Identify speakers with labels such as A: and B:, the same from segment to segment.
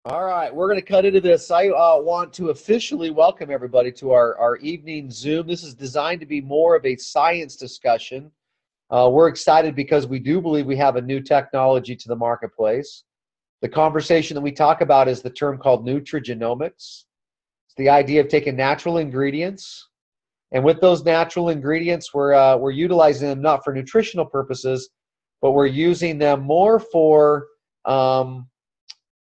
A: All right, we're going to cut into this. I want to officially welcome everybody to our evening Zoom. This is designed to be more of a science discussion. We're excited because we do believe we have a new technology to the marketplace. The conversation that we talk about is the term called Nutrigenomics. It's the idea of taking natural ingredients, and with those natural ingredients, we're utilizing them not for nutritional purposes, but we're using them more for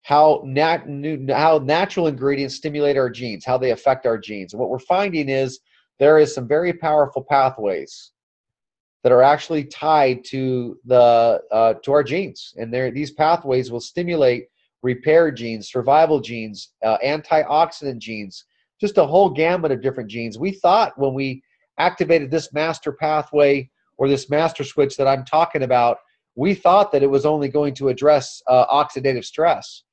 A: how natural ingredients stimulate our genes, how they affect our genes. And what we're finding is there is some very powerful pathways that are actually tied to to our genes, and these pathways will stimulate repair genes, survival genes, antioxidant genes, just a whole gamut of different genes. We thought when we activated this master pathway or this master switch that I'm talking about, we thought that it was only going to address oxidative stress.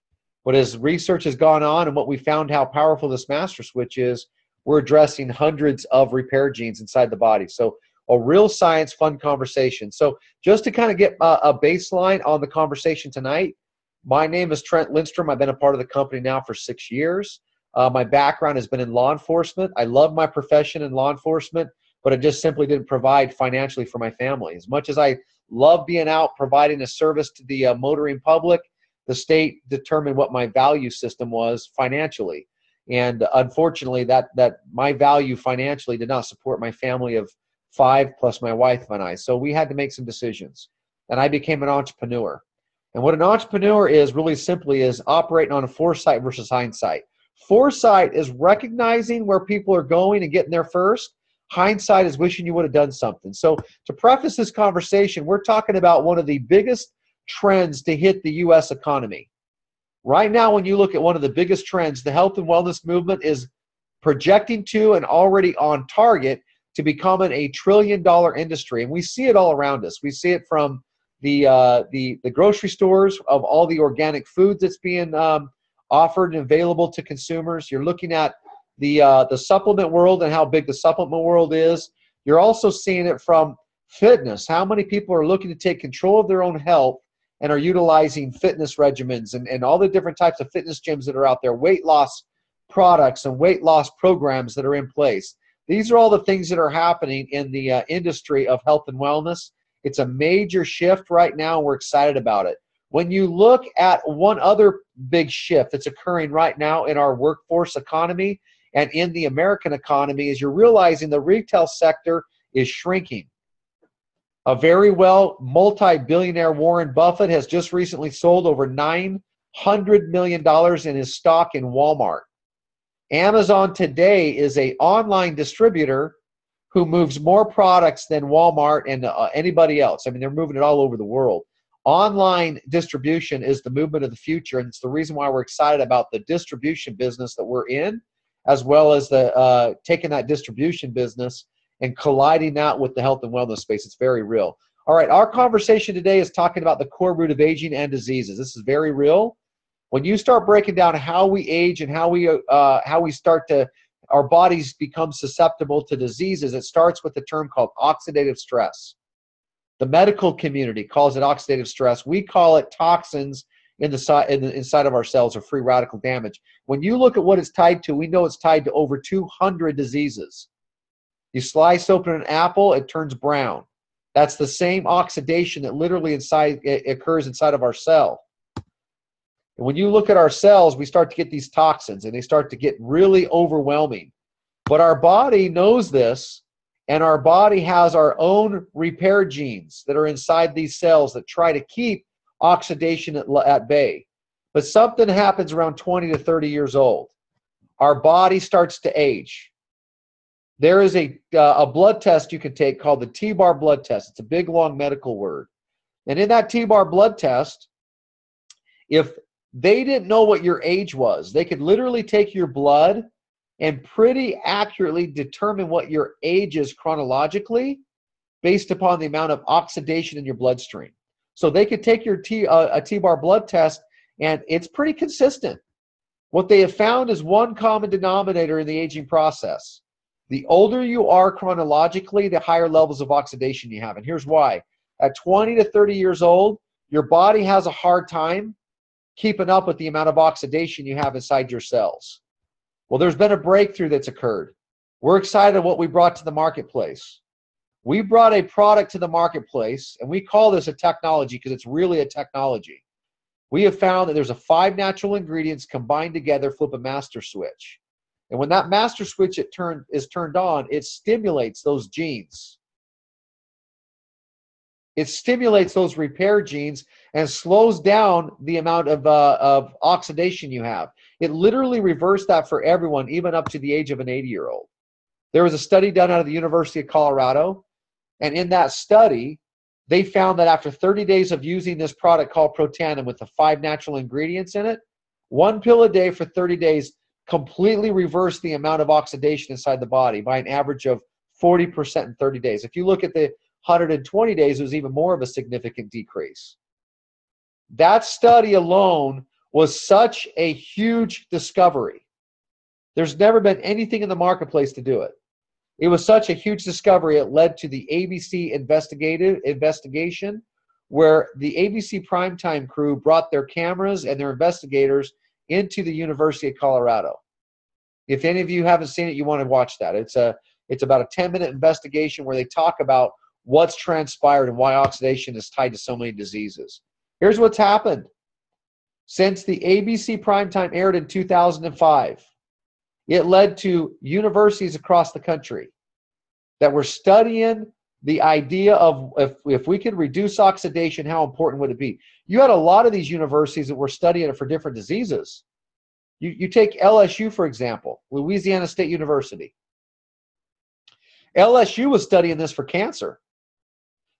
A: But as research has gone on and what we found how powerful this master switch is, we're addressing hundreds of repair genes inside the body. So a real science, fun conversation. So just to kind of get a baseline on the conversation tonight, my name is Trent Lindstrom. I've been a part of the company now for 6 years. My background has been in law enforcement. I love my profession in law enforcement, but it just simply didn't provide financially for my family. As much as I love being out providing a service to the motoring public, the state determined what my value system was financially. And unfortunately, that my value financially did not support my family of 5 plus my wife and I. So we had to make some decisions. And I became an entrepreneur. And what an entrepreneur is really simply is operating on a foresight versus hindsight. Foresight is recognizing where people are going and getting there first. Hindsight is wishing you would have done something. So to preface this conversation, we're talking about one of the biggest trends to hit the U.S. economy. Right now, when you look at one of the biggest trends, the health and wellness movement is projecting to and already on target to becoming a $1 trillion industry. And we see it all around us. We see it from the grocery stores of all the organic foods that's being offered and available to consumers. You're looking at the supplement world and how big the supplement world is. You're also seeing it from fitness. How many people are looking to take control of their own health and are utilizing fitness regimens and all the different types of fitness gyms that are out there, weight loss products and weight loss programs that are in place. These are all the things that are happening in the industry of health and wellness. It's a major shift right now. We're excited about it. When you look at one other big shift that's occurring right now in our workforce economy and in the American economy is you're realizing the retail sector is shrinking. A very well multi-billionaire Warren Buffett has just recently sold over $900 million in his stock in Walmart. Amazon today is an online distributor who moves more products than Walmart and anybody else. I mean, they're moving it all over the world. Online distribution is the movement of the future, and it's the reason why we're excited about the distribution business that we're in, as well as the taking that distribution business and colliding that with the health and wellness space. It's very real. All right, our conversation today is talking about the core root of aging and diseases. This is very real. When you start breaking down how we age and how we start to, our bodies become susceptible to diseases, it starts with a term called oxidative stress. The medical community calls it oxidative stress. We call it toxins inside of our cells or free radical damage. When you look at what it's tied to, we know it's tied to over 200 diseases. You slice open an apple, it turns brown. That's the same oxidation that literally occurs inside of our cell. And when you look at our cells, we start to get these toxins, and they start to get really overwhelming. But our body knows this, and our body has our own repair genes that are inside these cells that try to keep oxidation at bay. But something happens around 20 to 30 years old. Our body starts to age. There is a blood test you can take called the T-bar blood test. It's a big, long medical word. And in that T-bar blood test, if they didn't know what your age was, they could literally take your blood and pretty accurately determine what your age is chronologically based upon the amount of oxidation in your bloodstream. So they could take your T-bar blood test, and it's pretty consistent. What they have found is one common denominator in the aging process. The older you are chronologically, the higher levels of oxidation you have. And here's why. At 20 to 30 years old, your body has a hard time keeping up with the amount of oxidation you have inside your cells. Well, there's been a breakthrough that's occurred. We're excited what we brought to the marketplace. We brought a product to the marketplace, and we call this a technology because it's really a technology. We have found that there's 5 natural ingredients combined together, flip a master switch. And when that master switch is turned on, it stimulates those genes. It stimulates those repair genes and slows down the amount of oxidation you have. It literally reversed that for everyone, even up to the age of an 80-year-old. There was a study done out of the University of Colorado, and in that study, they found that after 30 days of using this product called Protandim with the 5 natural ingredients in it, 1 pill a day for 30 days completely reversed the amount of oxidation inside the body by an average of 40% in 30 days. If you look at the 120 days, it was even more of a significant decrease. That study alone was such a huge discovery. There's never been anything in the marketplace to do it. It was such a huge discovery, it led to the ABC investigation, where the ABC primetime crew brought their cameras and their investigators into the University of Colorado. If any of you haven't seen it, you want to watch that. It's about a 10-minute investigation where they talk about what's transpired and why oxidation is tied to so many diseases. Here's what's happened. Since the ABC primetime aired in 2005, it led to universities across the country that were studying the idea of if we could reduce oxidation, how important would it be? You had a lot of these universities that were studying it for different diseases. You take LSU, for example, Louisiana State University. LSU was studying this for cancer.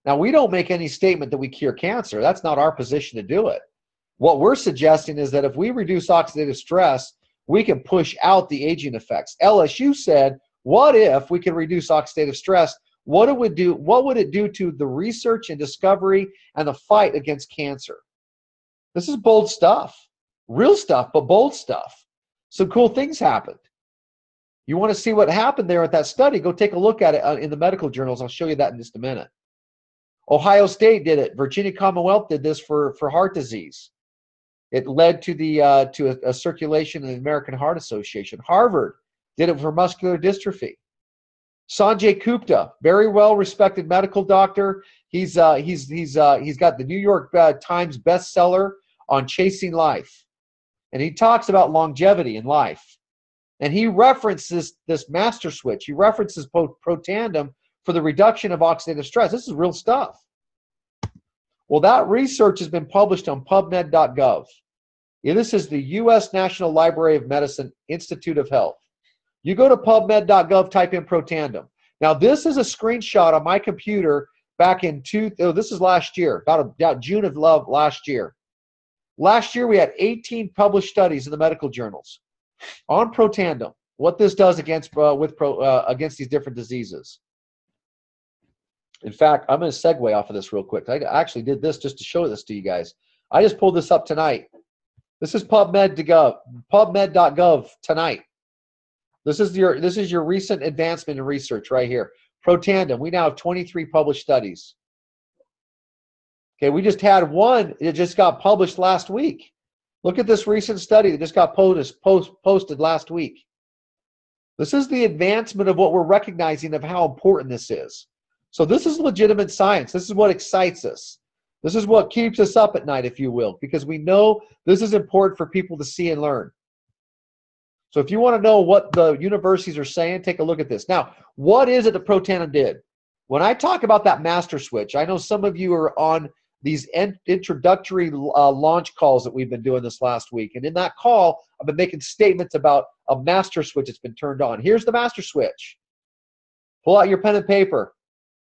A: Now, we don't make any statement that we cure cancer. That's not our position to do it. What we're suggesting is that if we reduce oxidative stress, we can push out the aging effects. LSU said, what if we can reduce oxidative stress? What would it do to the research and discovery and the fight against cancer? This is bold stuff. Real stuff, but bold stuff. Some cool things happened. You want to see what happened there at that study, go take a look at it in the medical journals. I'll show you that in just a minute. Ohio State did it. Virginia Commonwealth did this for heart disease. It led to a circulation in the American Heart Association. Harvard did it for muscular dystrophy. Sanjay Gupta, very well-respected medical doctor. He's got the New York Times bestseller on chasing life, and he talks about longevity in life. And he references this master switch. He references Protandim for the reduction of oxidative stress. This is real stuff. Well, that research has been published on PubMed.gov. Yeah, this is the U.S. National Library of Medicine, Institute of Health. You go to PubMed.gov, type in Protandim. Now, this is a screenshot on my computer back in this is last year, about June of last year. Last year, we had 18 published studies in the medical journals on Protandim, what this does against these different diseases. In fact, I'm going to segue off of this real quick. I actually did this just to show this to you guys. I just pulled this up tonight. This is PubMed.gov tonight. This is your recent advancement in research right here. Protandim. We now have 23 published studies. Okay, we just had one. It just got published last week. Look at this recent study that just got posted last week. This is the advancement of what we're recognizing of how important this is. So this is legitimate science. This is what excites us. This is what keeps us up at night, if you will, because we know this is important for people to see and learn. So if you want to know what the universities are saying, take a look at this. Now, what is it that Protandim did? When I talk about that master switch, I know some of you are on these introductory launch calls that we've been doing this last week. And in that call, I've been making statements about a master switch that's been turned on. Here's the master switch. Pull out your pen and paper.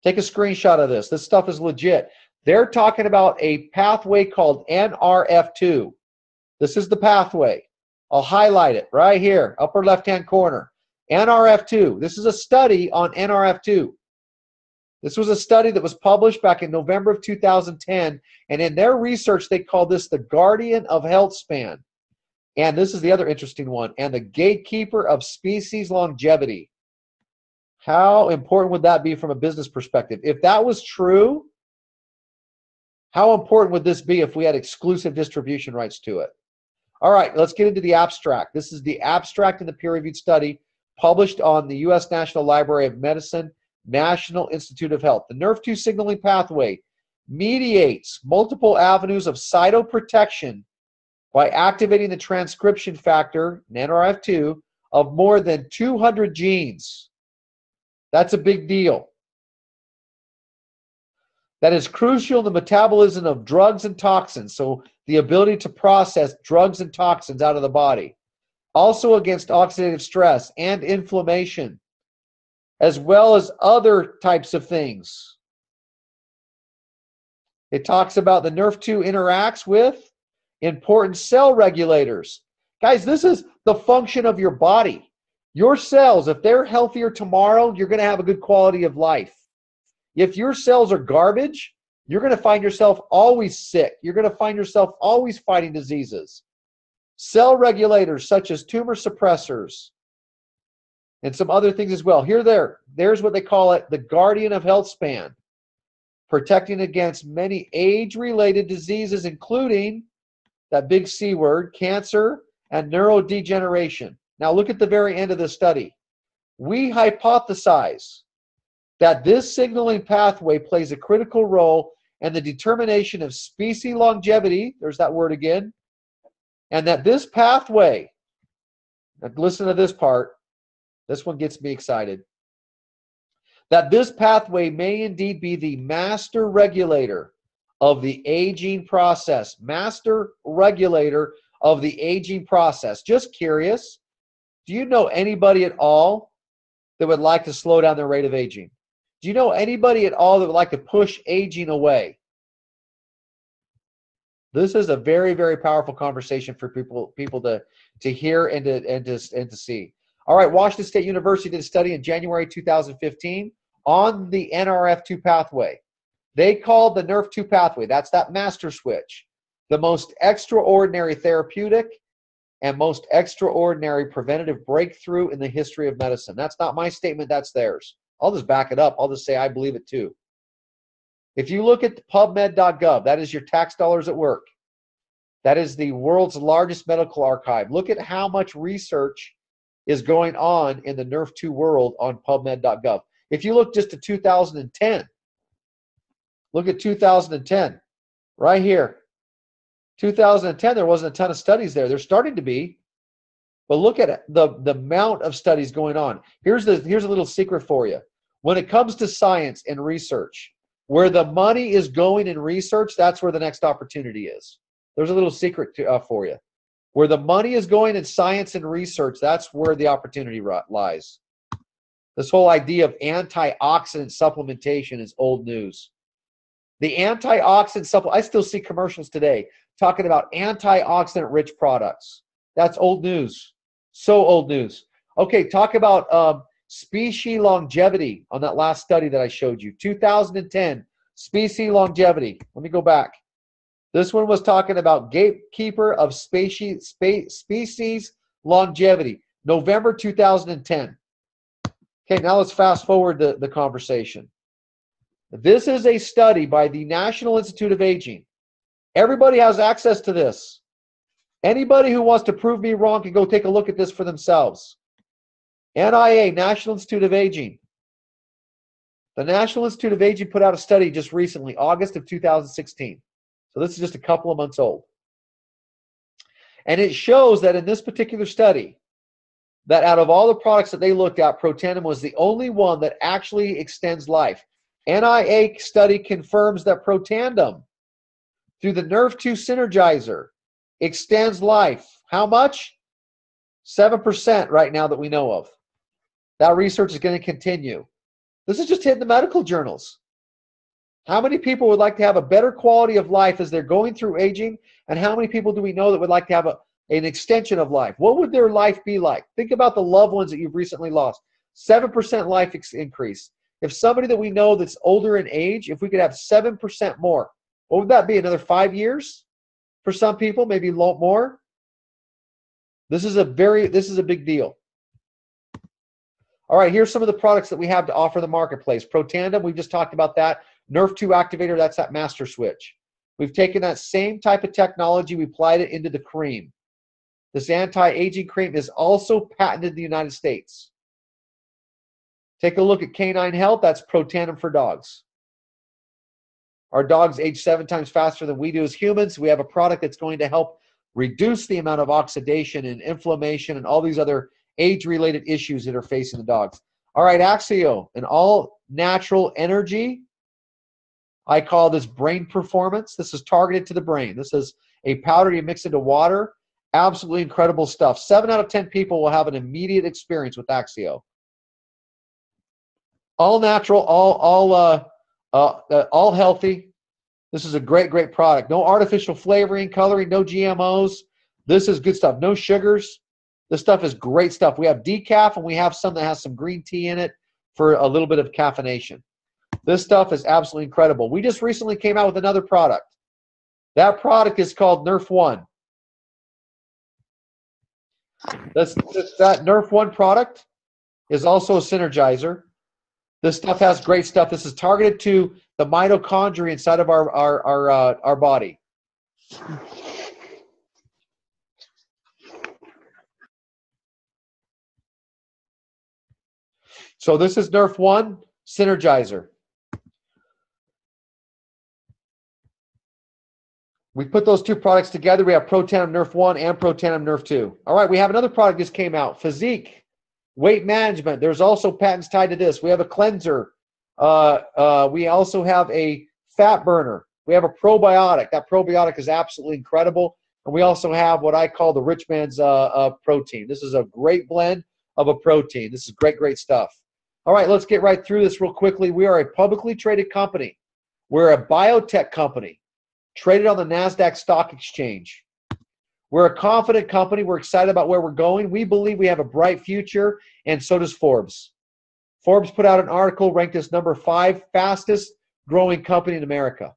A: Take a screenshot of this. This stuff is legit. They're talking about a pathway called NRF2. This is the pathway. I'll highlight it right here, upper left-hand corner. NRF2. This is a study on NRF2. This was a study that was published back in November of 2010, and in their research, they call this the guardian of health span. And this is the other interesting one, and the gatekeeper of species longevity. How important would that be from a business perspective? If that was true, How important would this be if we had exclusive distribution rights to it? All right, let's get into the abstract. This is the abstract in the peer-reviewed study published on the U.S. National Library of Medicine, National Institute of Health. The NRF2 signaling pathway mediates multiple avenues of cytoprotection by activating the transcription factor, NRF2, of more than 200 genes. That's a big deal. That is crucial in the metabolism of drugs and toxins, so the ability to process drugs and toxins out of the body. Also against oxidative stress and inflammation, as well as other types of things. It talks about the NRF2 interacts with important cell regulators. Guys, this is the function of your body. Your cells, if they're healthier tomorrow, you're going to have a good quality of life. If your cells are garbage, you're going to find yourself always sick. You're going to find yourself always fighting diseases. Cell regulators such as tumor suppressors and some other things as well. There's what they call it, the guardian of health span, protecting against many age-related diseases, including that big C word, cancer and neurodegeneration. Now look at the very end of the study. We hypothesize that this signaling pathway plays a critical role in the determination of species longevity, there's that word again, and that this pathway, listen to this part, this one gets me excited, that this pathway may indeed be the master regulator of the aging process. Master regulator of the aging process. Just curious, do you know anybody at all that would like to slow down their rate of aging? Do you know anybody at all that would like to push aging away? This is a very, very powerful conversation for people to hear and to see. All right, Washington State University did a study in January 2015 on the NRF2 pathway. They called the NRF2 pathway, that's that master switch, the most extraordinary therapeutic and most extraordinary preventative breakthrough in the history of medicine. That's not my statement, that's theirs. I'll just back it up. I'll just say I believe it too. If you look at PubMed.gov, that is your tax dollars at work. That is the world's largest medical archive. Look at how much research is going on in the NRF2 world on PubMed.gov. If you look just to 2010, look at 2010, right here. 2010, there wasn't a ton of studies there. There's starting to be. But look at the amount of studies going on. Here's a little secret for you. When it comes to science and research, where the money is going in research, that's where the next opportunity is. There's a little secret for you. Where the money is going in science and research, that's where the opportunity lies. This whole idea of antioxidant supplementation is old news. The antioxidant supplement, I still see commercials today talking about antioxidant-rich products. That's old news. So old news. Okay, talk about species longevity on that last study that I showed you. 2010, species longevity. Let me go back. This one was talking about gatekeeper of species longevity, November 2010. Okay, now let's fast forward the conversation. This is a study by the National Institute of Aging. Everybody has access to this. Anybody who wants to prove me wrong can go take a look at this for themselves. NIA, National Institute of Aging. The National Institute of Aging put out a study just recently, August of 2016. So this is just a couple of months old. And it shows that in this particular study, that out of all the products that they looked at, Protandim was the only one that actually extends life. NIA study confirms that Protandim, through the NRF2 synergizer, extends life. How much? 7% right now that we know of. That research is going to continue. This is just hitting the medical journals. How many people would like to have a better quality of life as they're going through aging? And how many people do we know that would like to have an extension of life? What would their life be like? Think about the loved ones that you've recently lost. 7% life increase. If somebody that we know that's older in age, if we could have 7% more, what would that be? Another 5 years for some people, maybe more? This is a big deal. All right, here's some of the products that we have to offer the marketplace. Protandim, we just talked about that. NRF2 activator, that's that master switch. We've taken that same type of technology, we applied it into the cream. This anti-aging cream is also patented in the United States. Take a look at Canine Health. That's Protandim for dogs. Our dogs age 7 times faster than we do as humans. We have a product that's going to help reduce the amount of oxidation and inflammation and all these other age-related issues that are facing the dogs. All right, Axio, an all-natural energy. I call this brain performance. This is targeted to the brain. This is a powder you mix into water. Absolutely incredible stuff. 7 out of 10 people will have an immediate experience with Axio. All natural, all healthy. This is a great, great product. No artificial flavoring, coloring, no GMOs. This is good stuff. No sugars. This stuff is great stuff. We have decaf, and we have some that has some green tea in it for a little bit of caffeination. This stuff is absolutely incredible. We just recently came out with another product. That product is called Nerf One. That Nerf One product is also a synergizer. This stuff has great stuff. This is targeted to the mitochondria inside of our body. So this is Nerf One Synergizer. We put those two products together. We have Protandim Nerf 1 and Protandim Nerf 2. All right, we have another product that just came out, Physique, weight management. There's also patents tied to this. We have a cleanser. We also have a fat burner. We have a probiotic. That probiotic is absolutely incredible. And we also have what I call the rich man's protein. This is a great blend of a protein. This is great, great stuff. All right, let's get right through this real quickly. We are a publicly traded company. We're a biotech company traded on the NASDAQ stock exchange. We're a confident company. We're excited about where we're going. We believe we have a bright future, and so does Forbes. Forbes put out an article, ranked us number 5 fastest growing company in America.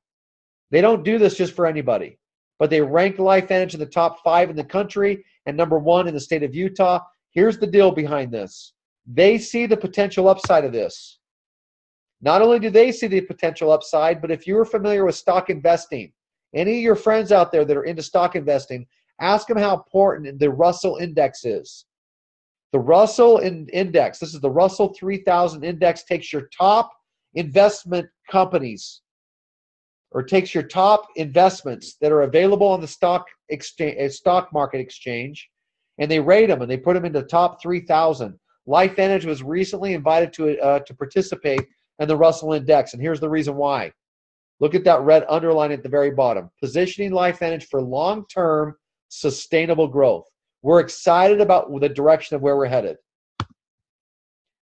A: They don't do this just for anybody, but they rank LifeVantage in the top 5 in the country and number 1 in the state of Utah. Here's the deal behind this. They see the potential upside of this. Not only do they see the potential upside, but if you're familiar with stock investing, any of your friends out there that are into stock investing, ask them how important the Russell Index is. The Russell Index, this is the Russell 3000 Index, takes your top investment companies, or takes your top investments that are available on the stock market exchange, and they rate them, and they put them into the top 3,000. LifeVantage was recently invited to participate in the Russell Index, and here's the reason why. Look at that red underline at the very bottom. Positioning LifeVantage for long-term sustainable growth. We're excited about the direction of where we're headed.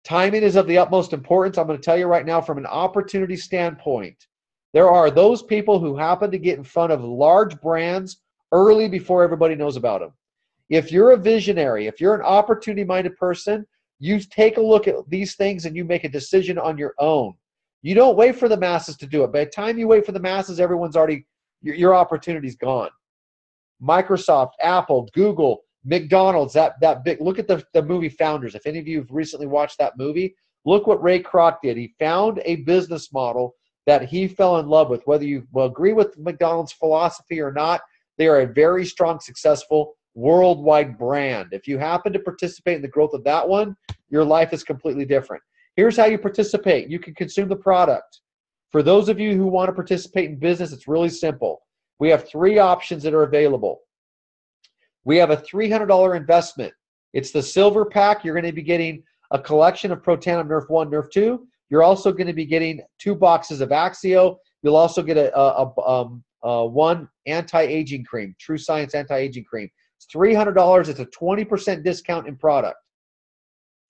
A: Timing is of the utmost importance. I'm going to tell you right now from an opportunity standpoint. There are those people who happen to get in front of large brands early before everybody knows about them. If you're a visionary, if you're an opportunity-minded person, you take a look at these things and you make a decision on your own. You don't wait for the masses to do it. By the time you wait for the masses, everyone's already, your opportunity's gone. Microsoft, Apple, Google, McDonald's, that big, look at the movie Founders. If any of you have recently watched that movie, look what Ray Kroc did. He found a business model that he fell in love with. Whether you will agree with McDonald's philosophy or not, they are a very strong, successful worldwide brand. If you happen to participate in the growth of that one, your life is completely different. Here's how you participate. You can consume the product. For those of you who want to participate in business, it's really simple. We have 3 options that are available. We have a $300 investment. It's the silver pack. You're going to be getting a collection of Protandim Nerf 1, Nerf 2. You're also going to be getting 2 boxes of Axio. You'll also get one anti-aging cream, True Science anti-aging cream. It's $300. It's a 20% discount in product.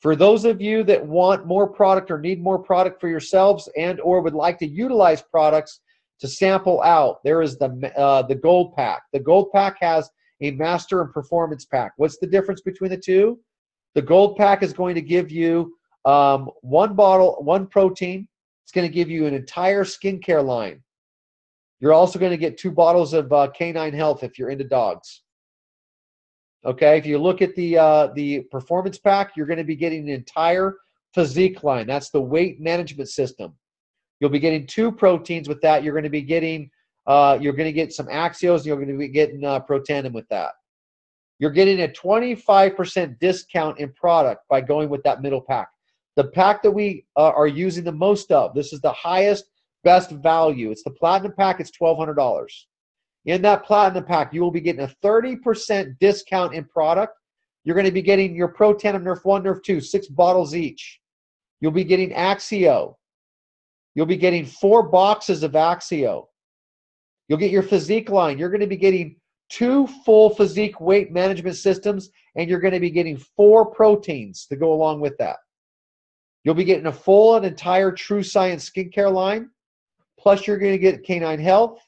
A: For those of you that want more product or need more product for yourselves and or would like to utilize products to sample out, there is the gold pack. The gold pack has a master and performance pack. What's the difference between the two? The gold pack is going to give you 1 bottle, 1 protein. It's going to give you an entire skincare line. You're also going to get 2 bottles of Canine Health if you're into dogs. Okay, if you look at the performance pack, you're going to be getting the entire Physique line. That's the weight management system. You'll be getting 2 proteins with that. You're going to be getting You're going to get some Axios, and you're going to be getting Protandim with that. You're getting a 25% discount in product by going with that middle pack. The pack that we are using the most of, this is the highest, best value. It's the Platinum pack. It's $1,200. In that Platinum pack, you will be getting a 30% discount in product. You're going to be getting your Protandim Nerf 1, Nerf 2, 6 bottles each. You'll be getting Axio. You'll be getting 4 boxes of Axio. You'll get your physique line. You're going to be getting 2 full physique weight management systems, and you're going to be getting 4 proteins to go along with that. You'll be getting a full and entire True Science skincare line, plus you're going to get Canine Health.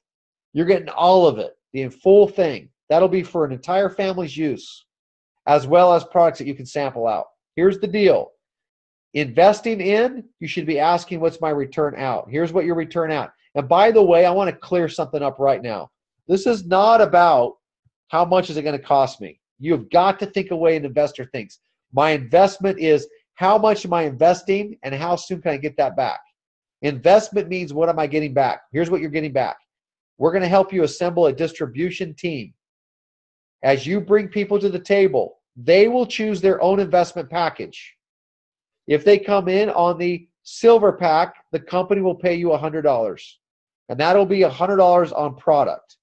A: You're getting all of it, the full thing. That'll be for an entire family's use, as well as products that you can sample out. Here's the deal. Investing in, you should be asking, what's my return out? Here's what your return out. And by the way, I want to clear something up right now. This is not about how much is it going to cost me. You've got to think the way an investor thinks. My investment is how much am I investing and how soon can I get that back? Investment means what am I getting back? Here's what you're getting back. We're going to help you assemble a distribution team. As you bring people to the table, they will choose their own investment package. If they come in on the silver pack, the company will pay you $100. And that'll be $100 on product.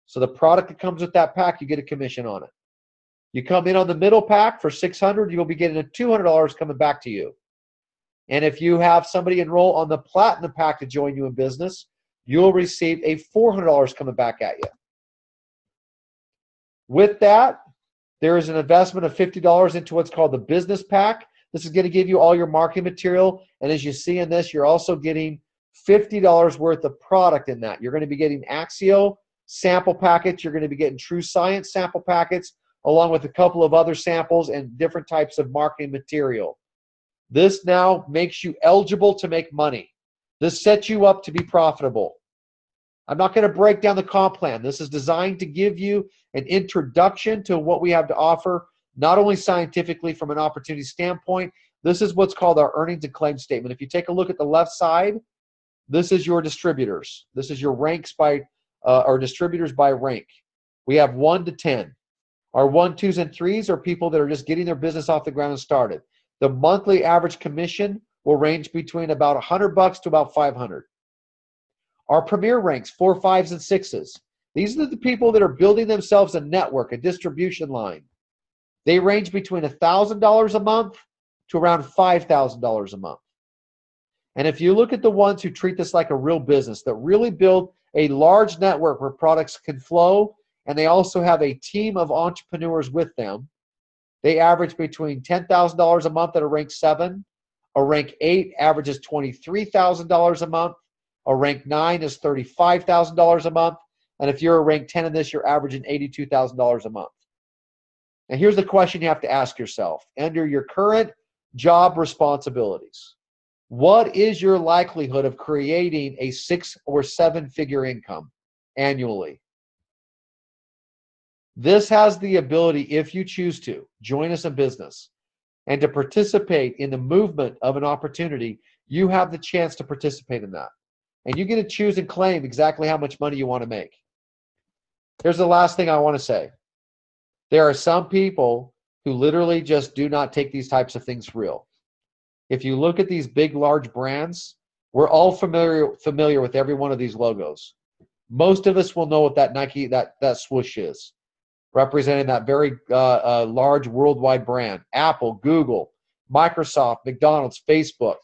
A: So the product that comes with that pack, you get a commission on it. You come in on the middle pack for $600, you'll be getting a $200 coming back to you. And if you have somebody enroll on the Platinum pack to join you in business, you'll receive a $400 coming back at you. With that, there is an investment of $50 into what's called the business pack. This is going to give you all your marketing material. And as you see in this, you're also getting $50 worth of product in that. You're going to be getting Axio sample packets. You're going to be getting True Science sample packets, along with a couple of other samples and different types of marketing material. This now makes you eligible to make money. This sets you up to be profitable. I'm not going to break down the comp plan. This is designed to give you an introduction to what we have to offer, not only scientifically from an opportunity standpoint. This is what's called our earnings and claims statement. If you take a look at the left side, this is your distributors. This is your ranks by, or distributors by rank. We have 1 to 10. Our 1, 2s, and 3s are people that are just getting their business off the ground and started. The monthly average commission will range between about $100 to about $500. Our premier ranks, 4, 5s, and 6s. These are the people that are building themselves a network, a distribution line. They range between $1,000 a month to around $5,000 a month. And if you look at the ones who treat this like a real business, that really build a large network where products can flow, and they also have a team of entrepreneurs with them, they average between $10,000 a month at a rank 7. A rank 8 averages $23,000 a month. A rank 9 is $35,000 a month. And if you're a rank 10 in this, you're averaging $82,000 a month. And here's the question you have to ask yourself. Under your current job responsibilities, what is your likelihood of creating a 6 or 7-figure income annually? This has the ability, if you choose to, join us in business and to participate in the movement of an opportunity. You have the chance to participate in that. And you get to choose and claim exactly how much money you want to make. Here's the last thing I want to say. There are some people who literally just do not take these types of things real. If you look at these big, large brands, we're all familiar with every one of these logos. Most of us will know what that Nike, that swoosh is, representing that very large worldwide brand. Apple, Google, Microsoft, McDonald's, Facebook.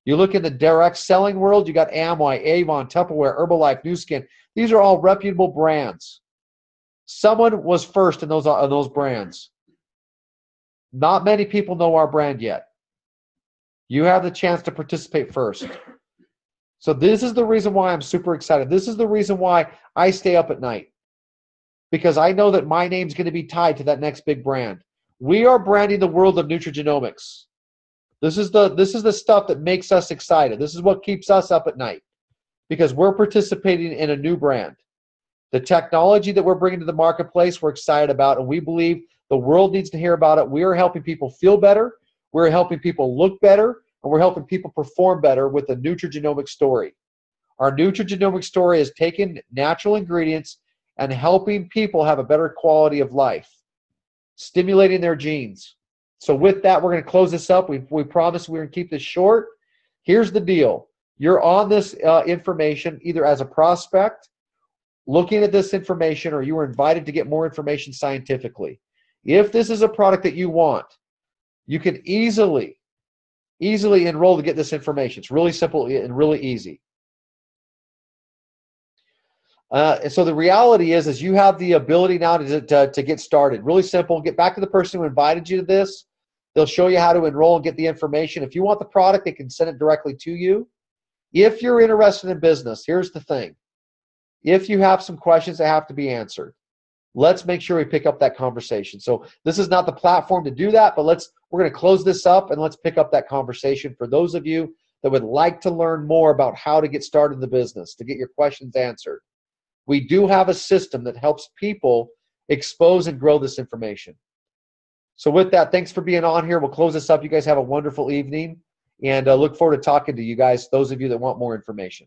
A: You look in the direct selling world, you got Amway, Avon, Tupperware, Herbalife, Nu Skin. These are all reputable brands. Someone was first in those brands. Not many people know our brand yet. You have the chance to participate first. So this is the reason why I'm super excited. This is the reason why I stay up at night. Because I know that my name's going to be tied to that next big brand. We are branding the world of nutrigenomics. This is the stuff that makes us excited. This is what keeps us up at night. Because we're participating in a new brand. The technology that we're bringing to the marketplace, we're excited about, and we believe the world needs to hear about it. We are helping people feel better. We're helping people look better, and we're helping people perform better with the nutrigenomics story. Our nutrigenomics story is taking natural ingredients and helping people have a better quality of life, stimulating their genes. So with that, we're going to close this up. We promised we're going to keep this short. Here's the deal. You're on this information either as a prospect, looking at this information, or you were invited to get more information scientifically. If this is a product that you want, you can easily enroll to get this information. It's really simple and really easy. And so the reality is you have the ability now to get started. Really simple. Get back to the person who invited you to this. They'll show you how to enroll and get the information. If you want the product, they can send it directly to you. If you're interested in business, here's the thing. If you have some questions that have to be answered, let's make sure we pick up that conversation. So this is not the platform to do that, but we're going to close this up and let's pick up that conversation for those of you that would like to learn more about how to get started in the business, to get your questions answered. We do have a system that helps people expose and grow this information. So with that, thanks for being on here. We'll close this up. You guys have a wonderful evening, and look forward to talking to you guys, those of you that want more information.